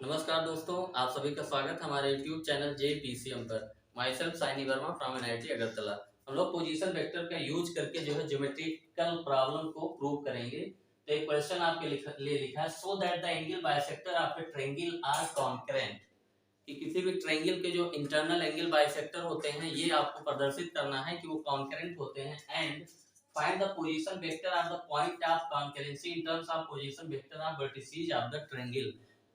नमस्कार दोस्तों, आप सभी का स्वागत है हमारे YouTube चैनल JPCM पर। Myself Saini Verma from NIT Agartala. हम लोग पोजीशन वेक्टर का यूज करके जो है ज्योमेट्रिकल प्रॉब्लम को प्रूव करेंगे। तो एक क्वेश्चन आपके लिए लिखा है, so that the angle bisector of a triangle are concurrent. कि किसी भी ट्रायंगल के जो इंटरनल एंगल बाइसेक्टर होते हैं ये आपको प्रदर्शित करना है कि वो कॉन्करेंट होते हैं। And find the position vector of the point of concurrency in terms of position vector of vertices of the triangle.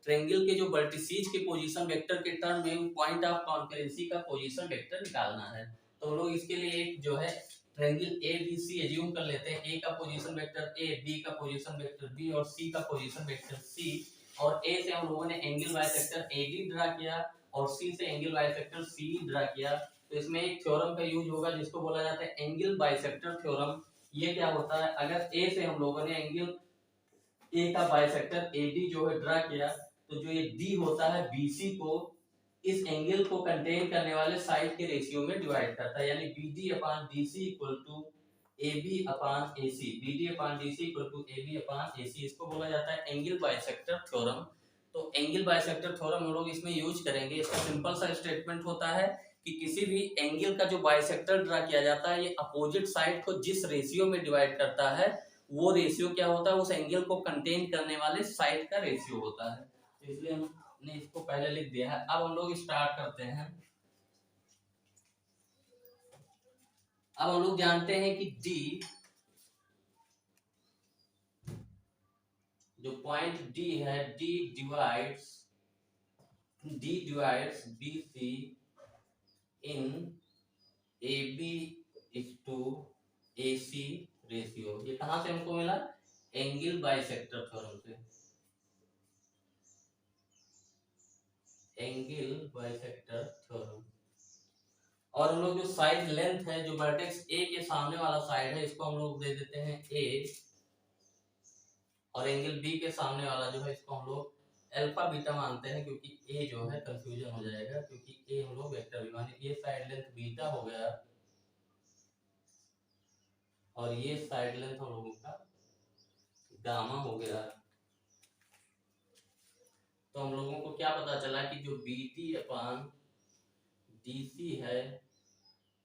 Triangle के जो वर्टिसेस के पोजीशन वेक्टर के टर्म में पॉइंट ऑफ कॉन्करेंसी का पोजीशन वेक्टर निकालना है। तो हम लोग इसके लिए एक जो है triangle A B C assume कर लेते हैं। ए का पोजीशन वेक्टर ए, बी का पोजीशन वेक्टर बी और सी का पोजीशन वेक्टर सी। और ए से हम लोगों ने एंगल बाइसेक्टर एडी ड्रा किया और सी से एंगल बाइसेक्टर सी ड्रा किया। तो इसमें एक थ्योरम का यूज होगा जिसको बोला जाता है एंगल बाइसेक्टर थ्योरम। ये क्या होता है, अगर ए से हम लोगों ने एंगल ए का बाइसेक्टर एडी जो है ड्रा किया, तो जो ये डी होता है बीसी को इस एंगल को कंटेन करने वाले साइड के रेशियो में डिवाइड करता है, यानी BD upon DC equal to AB upon AC। BD upon DC equal to AB upon AC। इसको बोला जाता है एंगल बाइसेक्टर थ्योरम। तो एंगल बाइसेक्टर थ्योरम हम लोग इसमें यूज करेंगे। इसका सिंपल सा स्टेटमेंट होता है कि किसी भी एंगल का जो बाइसेक्टर ड्रा किया जाता है ये अपोजिट साइड को जिस रेशियो में डिवाइड करता है वो रेशियो क्या होता है, उस एंगल को कंटेन करने वाले साइड का रेशियो होता है। तो इसलिए हमने इसको पहले लिख दिया है। अब हम लोग स्टार्ट करते हैं। अब हम लोग जानते हैं कि D जो पॉइंट D है, D divides BC in AB is to AC ratio. ये कहां से हमको मिला, एंगल बाइसेक्टर थ्योरम से। Angle bisector theorem. और हम लोग जो साइड लेंथ है, जो वर्टेक्स A के सामने वाला साइड है, इसको हम लोग दे देते हैं A। और एंगल B के सामने वाला जो है इसको हम लोग अल्फा बीटा मानते हैं, क्योंकि A जो है कंफ्यूजन हो जाएगा, क्योंकि A हम लोग वेक्टर भी माने। ये साइड लेंथ बीटा हो गया और ये साइड लेंथ हम लोगों का गामा हो गया। तो हम लोगों को क्या पता चला कि जो BD अपान DC है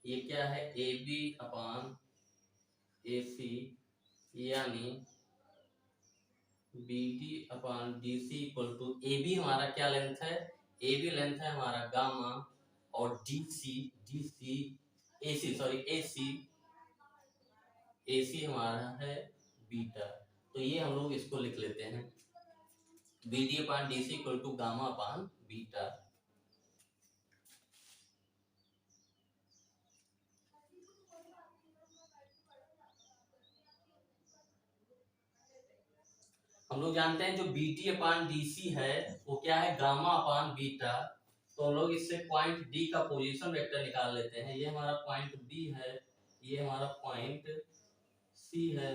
ये क्या है, AB अपान AC, यानी BD upon DC equal to AB हमारा क्या लेंथ है, AB लेंथ है हमारा गामा, और AC हमारा है बीटा। तो ये हम लोग इसको लिख लेते हैं, BD upon DC equal to gamma upon beta. हम लोग जानते हैं जो BT अपान DC है वो क्या है, गामा अपान बीटा। तो हम लोग इससे पॉइंट D का पोजीशन वेक्टर निकाल लेते हैं। ये हमारा पॉइंट B है, ये हमारा पॉइंट C है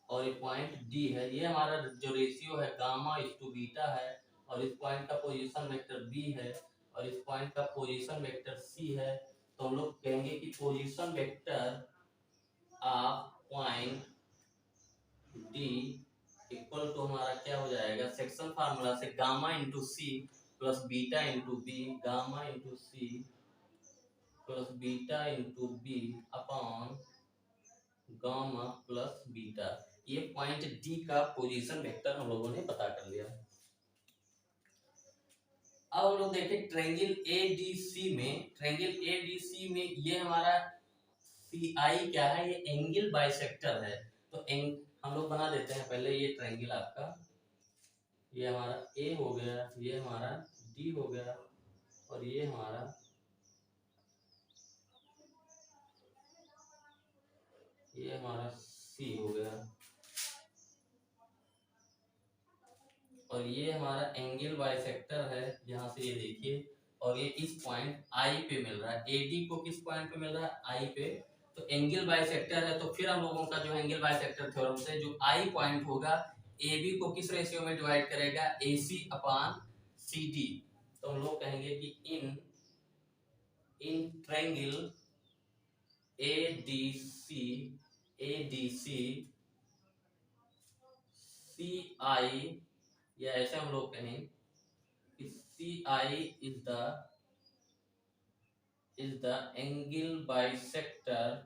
और ये पॉइंट D है। ये हमारा जो रेशियो है गामा इज टू बीटा है, और इस पॉइंट का पोजीशन वेक्टर B है और इस पॉइंट का पोजीशन वेक्टर C है। तो हम लोग कहेंगे कि position vector of point D equal to हमारा क्या हो जाएगा, सेक्शन फार्मूला से gamma into C plus beta into B, gamma into C plus beta into B upon gamma plus beta. ये पॉइंट डी का पोजीशन वेक्टर हम लोगों ने पता कर लिया। अब हम लोग देखें ट्रायंगल एडीसी में ये हमारा सी आई क्या है, ये एंगल बाइसेक्टर है। तो हम लोग बना देते हैं पहले ये ट्रायंगल आपका, ये हमारा ए हो गया, ये हमारा डी हो गया और ये हमारा सी हो गया। और ये हमारा एंगल बाइसेक्टर है, यहाँ से ये देखिए, और ये इस पॉइंट आई पे मिल रहा है। एडी को किस पॉइंट पे मिल रहा है, आई पे। तो एंगल बाइसेक्टर है, तो फिर हम लोगों का जो एंगल बाइसेक्टर थ्योरम से जो आई पॉइंट होगा ए बी को किस रेशियो में डिवाइड करेगा, AC अपान CD। तो हम लोग कहेंगे कि इन ट्रायंगल ADC CI, या ऐसे हम लोग कहें कि ACI is the angle bisector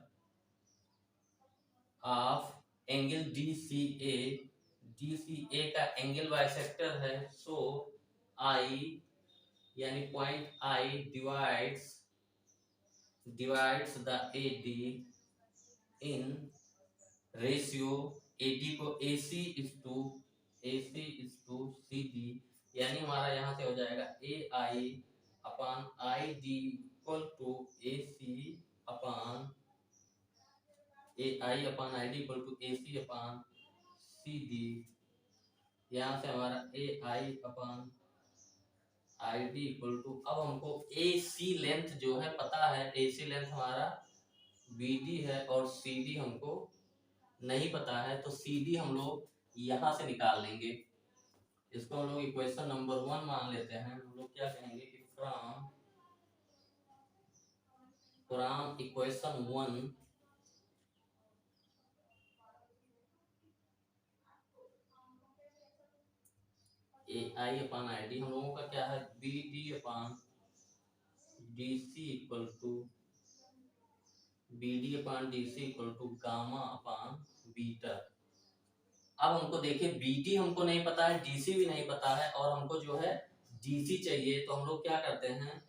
of angle DCA का एंगल बाइसेक्टर है। सो I यानी point I divides the AD in ratio AD को AC is to CD, यानी हमारा यहाँ से हो जाएगा AI upon ID equal to AC upon AI upon ID equal to AC upon CD। यहाँ से हमारा AI upon ID equal to, अब हमको AC लेंथ जो है पता है, AC लेंथ हमारा BD है और CD हमको नहीं पता है, तो CD हम लोग यहाँ से निकाल लेंगे। इसको हम लोग इक्वेशन नंबर 1 मान लेते हैं। हम लोग क्या कहेंगे कि from equation 1 AI upon ID हम लोगों का क्या है, BD upon DC equal to gamma upon beta. अब हमको देखिए BD हमको नहीं पता है, DC भी नहीं पता है, और हमको जो है DC चाहिए, तो हम लोग क्या करते हैं,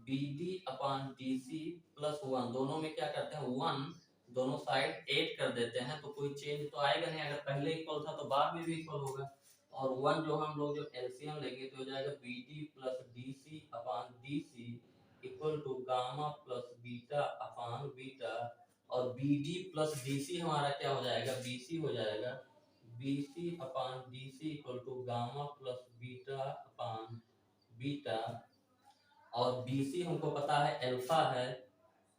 BD अपॉन DC प्लस 1 दोनों में क्या करते हैं 1 दोनों साइड ऐड कर देते हैं, तो कोई चेंज तो आएगा नहीं। अगर पहले इक्वल था तो बाद में भी इक्वल होगा, और 1 जो हम लोग जो एलसीएम लेंगे तो हो जाएगा BD plus DC upon DC equal to gamma plus beta upon beta, और BD प्लस DC हमारा क्या हो जाएगा, BC हो जाएगा BC upon DC equal to gamma plus beta upon beta, और BC हमको पता है अल्फा है,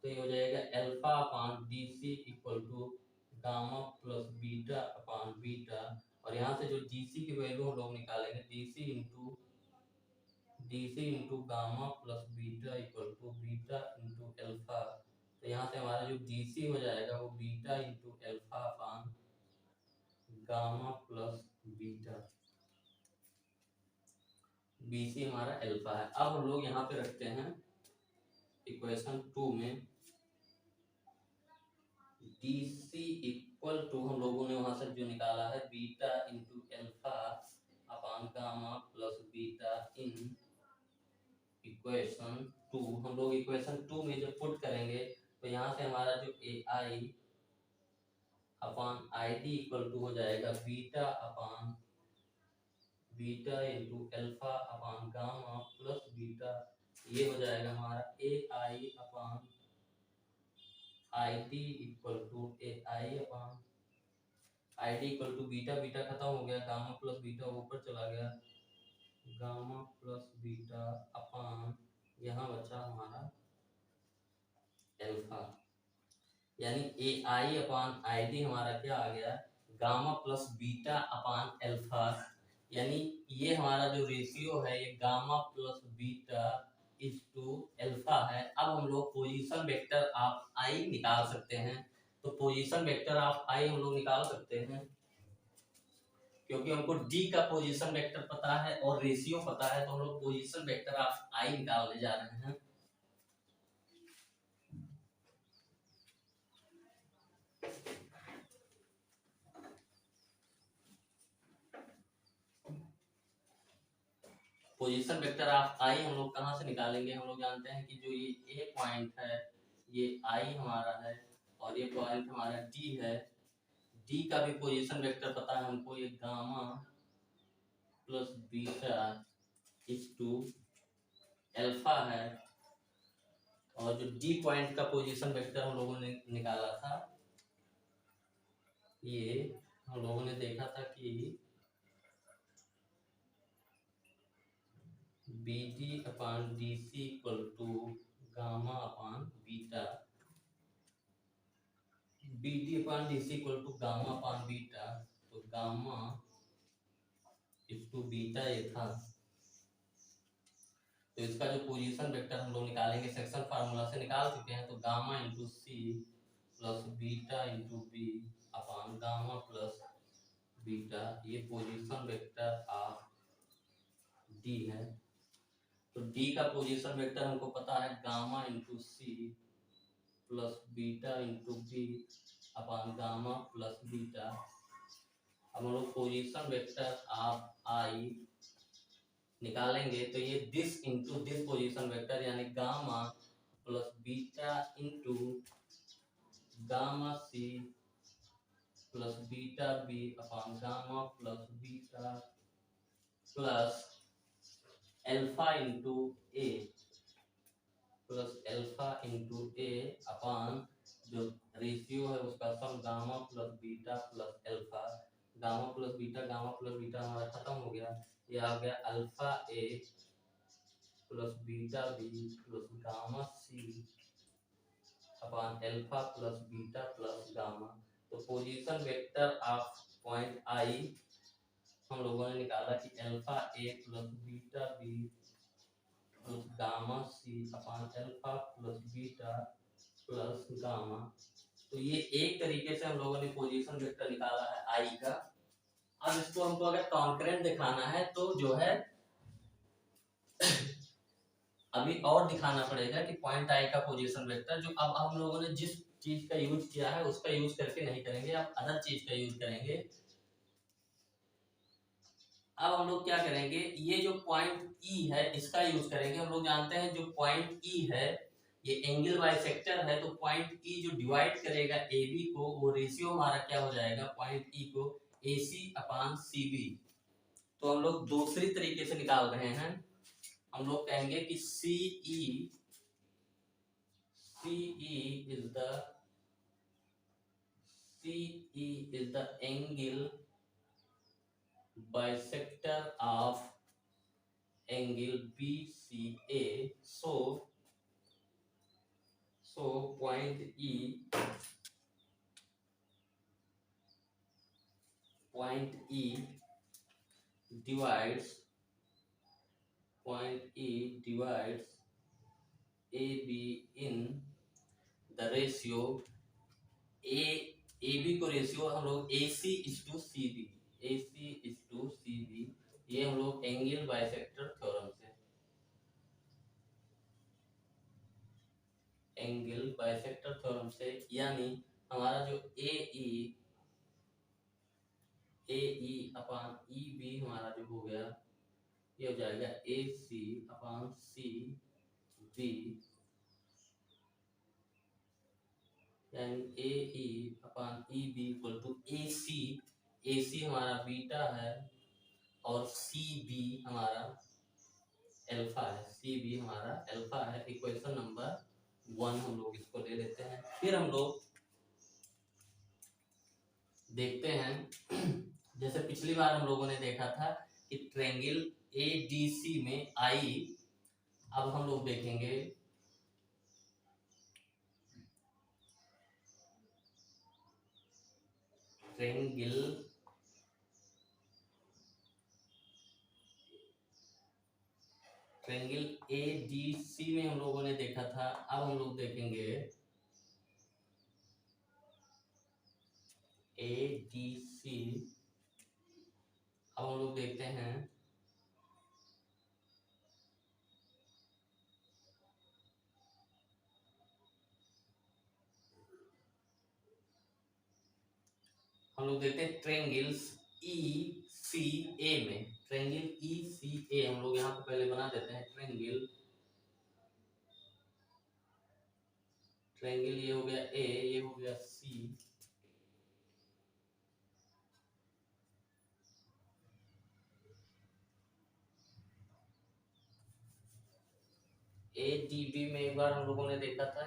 तो ये हो जाएगा alpha upon DC equal to gamma plus beta upon beta, और यहाँ से जो DC की वैल्यू हम लोग निकालेंगे DC into gamma plus beta equal to beta into alpha, तो यहाँ से हमारा जो DC हो जाएगा वो beta into alpha upon gamma plus beta, BC हमारा अल्फा है। अब हम लोग यहाँ पे रखते हैं इक्वेशन 2 में DC इक्वल टू, हम लोगों ने वहां से जो निकाला है beta into alpha upon gamma plus beta in equation 2। हम लोग इक्वेशन 2 में जब पुट करेंगे तो यहाँ से हमारा जो AI upon ID equal to हो जाएगा beta upon beta into alpha upon gamma plus beta, ये हो जाएगा हमारा AI upon ID equal to AI upon ID equal to beta, beta खत्म हो गया, गामा प्लस बीटा ऊपर चला गया, गामा प्लस बीटा अपॉन यहाँ बचा हमारा अल्फा, यानी AI अपॉन ID हमारा क्या आ गया, gamma plus beta upon alpha, यानी ये हमारा जो रेशियो है ये gamma plus beta is to alpha है। अब हम लोग पोजीशन वेक्टर ऑफ आई निकाल सकते हैं, तो पोजीशन वेक्टर ऑफ आई हम लोग निकाल सकते हैं क्योंकि हमको डी का पोजीशन वेक्टर पता है और रेशियो पता है, तो हम लोग पोजीशन वेक्टर ऑफ आई निकालने जा रहे हैं। पोजीशन वेक्टर ऑफ आई हम लोग कहाँ से निकालेंगे, हम लोग जानते हैं कि जो ये ए पॉइंट है ये आई हमारा है और ये पॉइंट हमारा डी है। डी का भी पोजीशन वेक्टर पता है हमको, ये gamma plus beta is to alpha है, और जो डी पॉइंट का पोजीशन वेक्टर हम लोगों ने निकाला था, ये हम लोगों ने देखा था कि BD upon DC equal to gamma upon beta, BD upon DC equal to gamma upon beta, तो गामा इज टू बीटा ये था, तो इसका जो पोजीशन वेक्टर हम लोग निकालेंगे सेक्शन फार्मूला से निकाल चुके हैं, तो gamma into C plus beta into B upon gamma plus beta, ये पोजीशन वेक्टर ऑफ डी है। तो डी का पोजीशन वेक्टर हमको पता है gamma into C plus beta into B upon gamma plus beta. अब हम लोग पोजीशन वेक्टर ऑफ आई निकालेंगे तो ये this into this position vector यानी gamma plus beta into gamma C plus beta B upon gamma plus beta plus alpha into A plus alpha into A upon जो ratio है उसका sum gamma plus beta plus alpha. Gamma plus beta हमारा खत्म हो गया, ये आ गया alpha A plus beta B plus gamma C upon alpha plus beta plus gamma. तो position vector of point I हम लोगों ने निकाला कि alpha A plus beta B plus gamma C upon alpha plus beta plus gamma. तो ये एक तरीके से हम लोगों ने पोजीशन वेक्टर निकाला है आई का। अब इसको हमको अगर कॉन्करेंट दिखाना है तो जो है अभी और दिखाना पड़ेगा कि पॉइंट आई का पोजीशन वेक्टर जो अब हम लोगों ने जिस चीज का यूज किया है उसका यूज करके नहीं करेंगे, अब अदर चीज का यूज करेंगे। अब हम लोग क्या करेंगे, ये जो पॉइंट ई है इसका यूज करेंगे। हम लोग जानते हैं जो पॉइंट ई है ये एंगल बाइसेक्टर है, तो पॉइंट ई जो डिवाइड करेगा ए बी को वो रेशियो हमारा क्या हो जाएगा पॉइंट ई को ए सी अपान सी बी। तो हम लोग दूसरी तरीके से निकाल रहे हैं, हम लोग कहेंगे कि C E is the angle bisector of angle BCA. So point E divides AB in the ratio AB को रेशियो हम लोग AC इज टू CB, ये हम लोग एंगल बाइसेक्टर थ्योरम से, एंगल बाइसेक्टर थ्योरम से यानी हमारा जो AE अपान EB हमारा जो हो गया ये हो जाएगा AC अपान CB यानी AE upon EB equal to AC हमारा बीटा है और CB हमारा अल्फा है, इक्वेशन नंबर 1 हम लोग इसको ले लेते हैं। फिर हम लोग देखते हैं जैसे पिछली बार हम लोगों ने देखा था कि ट्रायंगल ADC में आई, अब हम लोग देखेंगे ट्रायंगल ADC में हम लोगों ने देखा था, अब हम लोग देखेंगे ADC। अब हम लोग देखते हैं ट्रायंगल्स ECA में, ट्रायंगल ECA हम लोग यहाँ पे पहले बना देते हैं। ट्रायंगल ये हो गया A, ये हो गया C, ADB में एक बार हम लोगों ने देखा था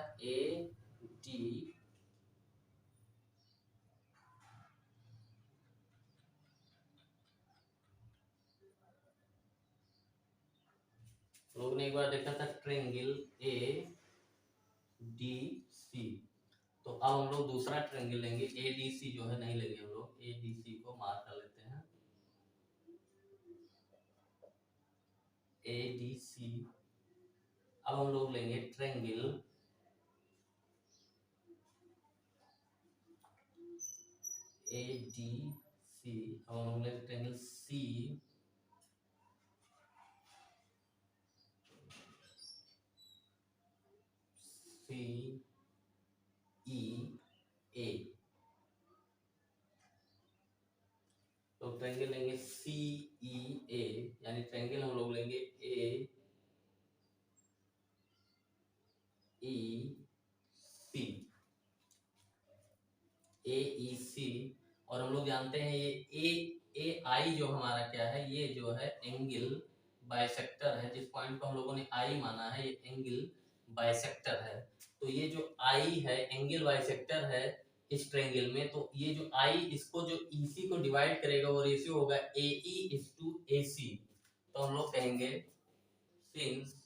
लोगों ने एक बार देखा था ट्रायंगल ADC। तो अब हम लोग दूसरा ट्रायंगल लेंगे, ADC जो है नहीं लेंगे, हम लोग ADC को मार्क कर लेते हैं ADC। अब हम लोग लेंगे ट्रायंगल ADC। अब हम लोग लेंगे ट्रायंगल जानते हैं ये ए आई जो हमारा क्या है, ये जो है एंगल बाइसेक्टर है। जिस पॉइंट को हम लोगों ने आई माना है ये एंगल बाइसेक्टर है। तो ये जो आई है एंगल बाइसेक्टर है इस ट्रायंगल में। तो ये जो आई इसको जो ईसी को डिवाइड करेगा वो रेशियो होगा AE इज टू AC। तो हम लोग कहेंगे since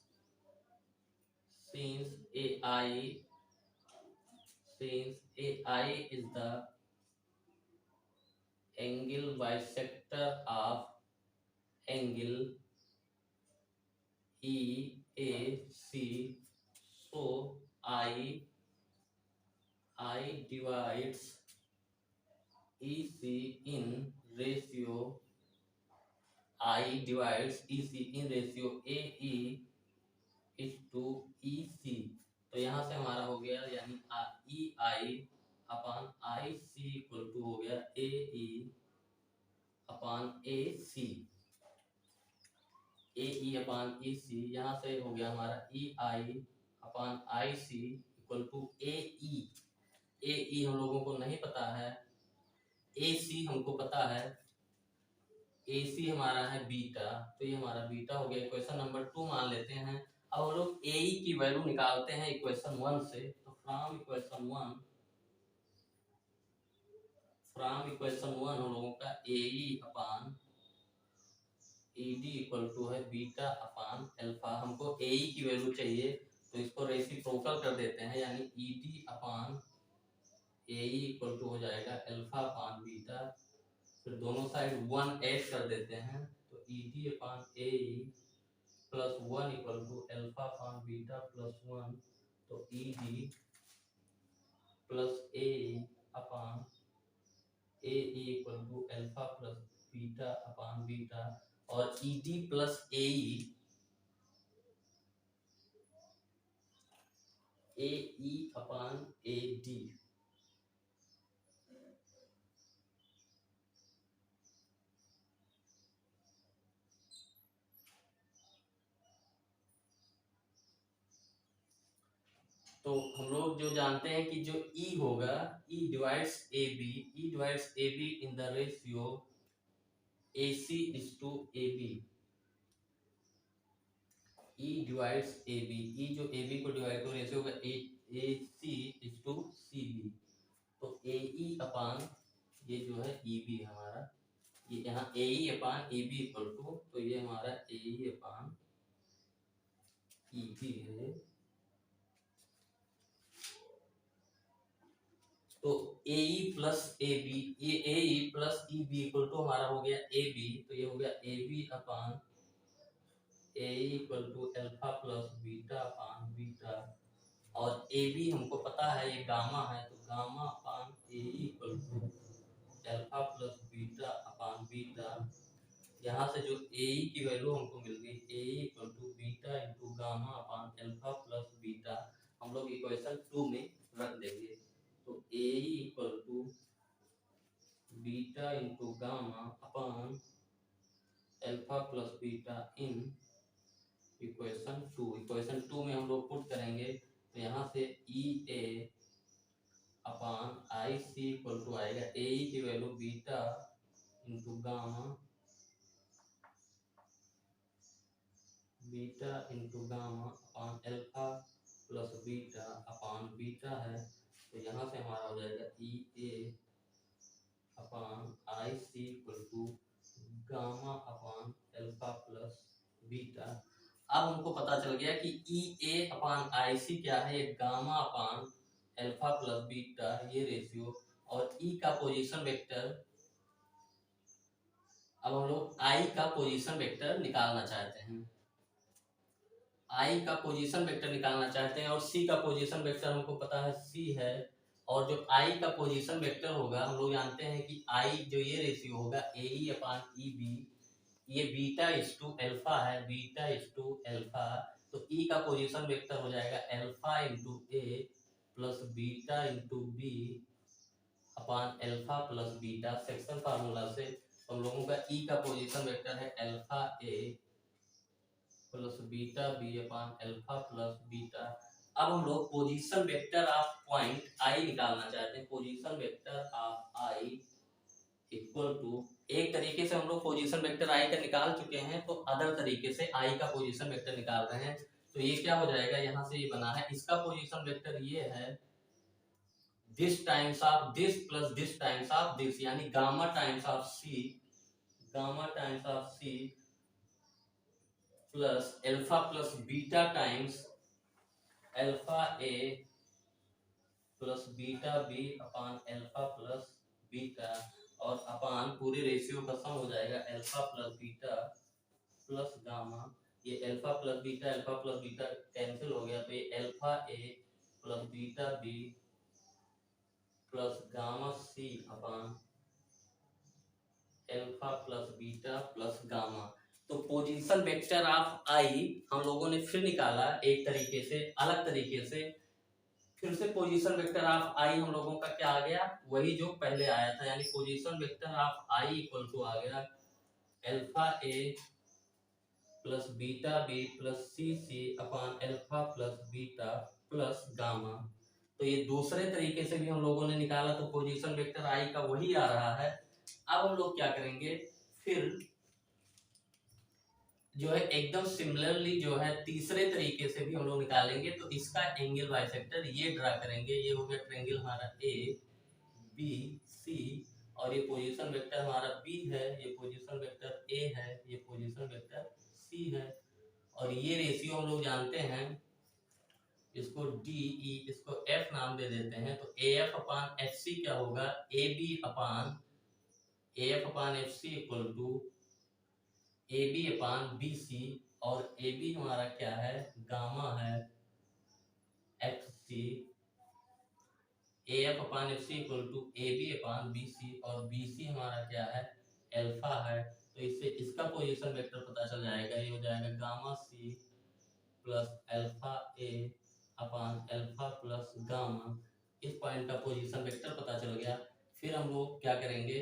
AI is the angle bisector of angle EAC, so I divides EC in ratio AE is to EC। तो यहाँ से हमारा हो गया यानी EI upon IC equal to हो गया AE upon AC। AE upon EC यहाँ से हो गया हमारा EI upon IC equal to AE। AE हम लोगों को नहीं पता है, AC हमको पता है, AC हमारा है बीटा। तो ये हमारा बीटा हो गया। इक्वेशन नंबर 2 मान लेते हैं। अब हम लोग AE की वैल्यू निकालते हैं इक्वेशन 1 से। तो फ्रॉम इक्वेशन 1 हम लोगों का AE upon ED equal to है बीटा अपॉन अल्फा। हमको AE की वैल्यू चाहिए तो इसको रेसिप्रोकल कर देते हैं, यानी ED upon AE equal to हो जाएगा अल्फा अपॉन बीटा। फिर दोनों साइड 1 ऐड कर देते हैं तो ED upon AE plus 1 equal to alpha upon beta plus 1। तो ED plus AE upon AE equal to alpha plus beta upon beta. और ED plus AE upon AD। तो हम लोग जो जानते हैं कि जो E होगा E divides AB in the ratio AC is to AB। E divides AB, E जो AB को डिवाइड कर रेशियो होगा AC is to CB। तो AE अपॉन ये जो है EB हमारा, ये यहाँ AE upon EB equal to, तो ये हमारा AE अपॉन EB है। तो AE प्लस AB, ये AE plus EB equal to हमारा हो गया AB। तो ये हो गया AB upon AE equal to alpha plus beta upon beta. और AB हमको पता है ये गामा है, तो gamma upon AE equal to alpha plus beta upon beta. यहाँ से जो AE की वैल्यू हमको मिल गई AE equal to beta into gamma upon alpha plus beta, हम लोग इक्वेशन 2 में रख देंगे। तो AE equal to beta into gamma upon alpha plus beta in equation 2। Equation 2 में हम लोग पुट करेंगे तो यहाँ से EA upon IC equal to आएगा AE की value beta into gamma upon alpha plus beta upon beta है। तो यहाँ से हमारा हो जाएगा EA upon IC equal to gamma upon alpha plus beta. अब हमको पता चल गया कि EA अपॉन IC क्या है, ये gamma upon alpha plus beta ये रेशियो। और E का पोजीशन वेक्टर, अब हम लोग I का पोजीशन वेक्टर निकालना चाहते हैं। I का पोजीशन वेक्टर निकालना चाहते हैं और C का पोजीशन वेक्टर हमको पता है C है। और जो I का पोजीशन वेक्टर होगा हम लोग जानते हैं कि I जो ये रेशियो होगा AE अपॉन EB, ये बीटा इज टू अल्फा है, बीटा इज टू अल्फा। तो E का पोजीशन वेक्टर हो जाएगा alpha into A plus beta into B upon alpha plus beta. Section formula से हम लोगों का E का पोजीशन वेक्टर है alpha A plus beta B upon alpha plus beta. अब हम लोग position vector of point I निकालना चाहते हैं। Position vector of I equal to, एक तरीके से हम लोग पोजीशन वेक्टर आई का निकाल चुके हैं, तो अदर तरीके से आई का पोजीशन वेक्टर निकाल रहे हैं। तो ये क्या हो जाएगा, यहाँ से ये बना है, इसका पोजीशन वेक्टर ये है this times of this plus this times of this, यानी gamma times of C, gamma times of C plus alpha plus beta times alpha A plus beta B upon alpha plus beta, और upon पूरे ratio का sum हो जाएगा alpha plus beta plus gamma. ये alpha plus beta cancel हो गया, तो ये alpha A plus beta B plus gamma C upon alpha plus beta plus gamma. तो पोजीशन वेक्टर ऑफ आई हम लोगों ने फिर निकाला एक तरीके से, अलग तरीके से। फिर से पोजीशन वेक्टर ऑफ आई हम लोगों का क्या आ गया, वही जो पहले आया था, यानी position vector of I equal to आ गया alpha A plus beta B plus C C upon alpha plus beta plus gamma. तो ये दूसरे तरीके से भी हम लोगों ने निकाला, तो पोजीशन वेक्टर आई का वही आ रहा है। अब हम लोग क्या करेंगे, फिर जो है एकदम सिमिलरली जो है तीसरे तरीके से भी हम लोग निकालेंगे। तो इसका एंगल बाइसेक्टर ये ड्रा करेंगे, ये हो गया ट्रायंगल हमारा ए बी सी, और ये पोजीशन वेक्टर हमारा बी है, ये पोजीशन वेक्टर ए है, ये पोजीशन वेक्टर सी है। और ये रेशियो हम लोग जानते हैं, इसको डी ई, इसको एफ नाम दे देते हैं। तो ए एफ अपान एफ सी क्या होगा, A B upon A F upon F C equal to A B upon B C, और ए बी हमारा क्या है, गामा है, X C, A F upon F C equal to A B upon B C, और B सी हमारा क्या है, alpha है। तो इससे इसका पोजीशन वेक्टर पता चल जाएगा, ये हो जाएगा गामा सी प्लस अल्फा ए अपान अल्फा प्लस गामा। इस पॉइंट का पोजीशन वेक्टर पता चल गया। फिर हम लोग क्या करेंगे,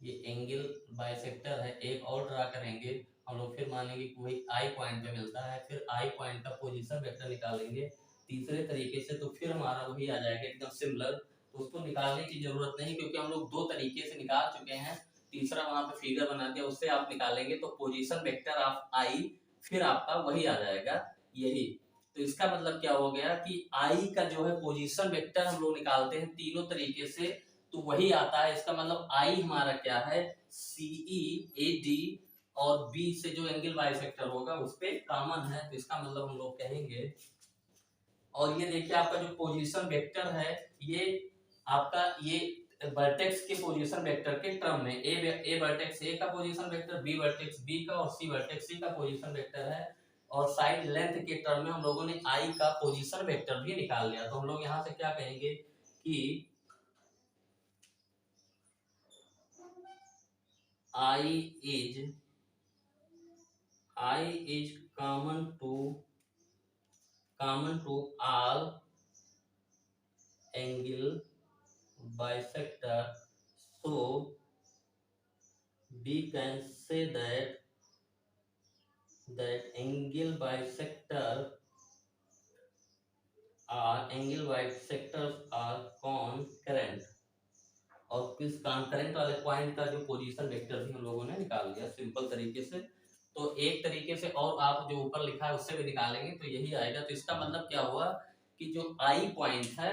ये एंगल बाइसेक्टर है, एक और ड्रा करेंगे हम लोग, फिर मानेंगे कि वही आई पॉइंट पे मिलता है, फिर आई पॉइंट का पोजीशन वेक्टर निकालेंगे तीसरे तरीके से। तो फिर हमारा वही आ जाएगा एकदम सिमिलर, तो उसको निकालने की जरूरत नहीं, क्योंकि हम लोग दो तरीके से निकाल चुके हैं। तीसरा वहां पे फिगर बना दिया, उससे आप निकालेंगे तो पोजीशन वेक्टर ऑफ आई फिर आपका वही आ जाएगा, यही। तो इसका मतलब क्या हो गया कि आई का जो है पोजीशन वेक्टर हम लोग निकालते हैं तीनों तरीके से, तो वही आता है। इसका मतलब आई हमारा क्या है, सीई ए डी और बी से जो एंगल बाइसेक्टर होगा उस पे कॉमन है, तो इसका मतलब हम लोग कहेंगे। और ये देखिए आपका जो पोजीशन वेक्टर है, ये आपका ये वर्टेक्स के पोजीशन वेक्टर के टर्म में ए वर्टेक्स ए का position vector, B vertex B का, और सी वर्टेक्स सी का पोजीशन वेक्टर है। और साइड लेंथ के टर्म में हम लोगों ने आई का पोजीशन वेक्टर भी निकाल लिया। तो हम लोग यहाँ से क्या कहेंगे कि I is common to all angle bisector, so we can say that angle bisectors are concurrent। और किस कॉन्करेंट वाले पॉइंट का जो पोजीशन वेक्टर भी हम लोगों ने निकाल लिया सिंपल तरीके से। तो एक तरीके से और आप जो ऊपर लिखा है उससे भी निकालेंगे तो यही आएगा। तो इसका मतलब क्या हुआ कि जो आई पॉइंट है,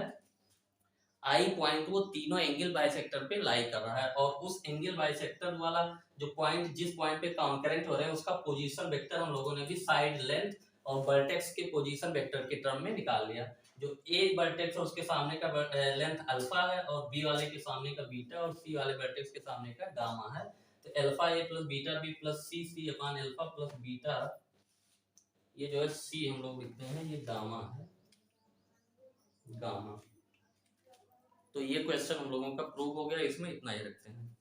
आई पॉइंट वो तीनों एंगल बाइसेक्टर पे लाई कर रहा है, और उस एंगल बाइसेक्टर वाला जो पॉइंट, जिस पॉइंट पे कॉन्करेंट हो रहे हैं, उसका पोजीशन वेक्टर हम लोगों ने भी साइड लेंथ और वर्टेक्स के पोजीशन वेक्टर के टर्म में निकाल लिया। जो ए वर्टेक्स है उसके सामने का लेंथ अल्फा है, और बी वाले के सामने का बीटा, और सी वाले वर्टेक्स के सामने का गामा है। तो alpha A plus beta B plus C C upon alpha plus beta, ये जो है सी हम लोग लिखते हैं, ये गामा है, गामा। तो ये क्वेश्चन हम लोगों का प्रूव हो गया, इसमें इतना ही रखते हैं।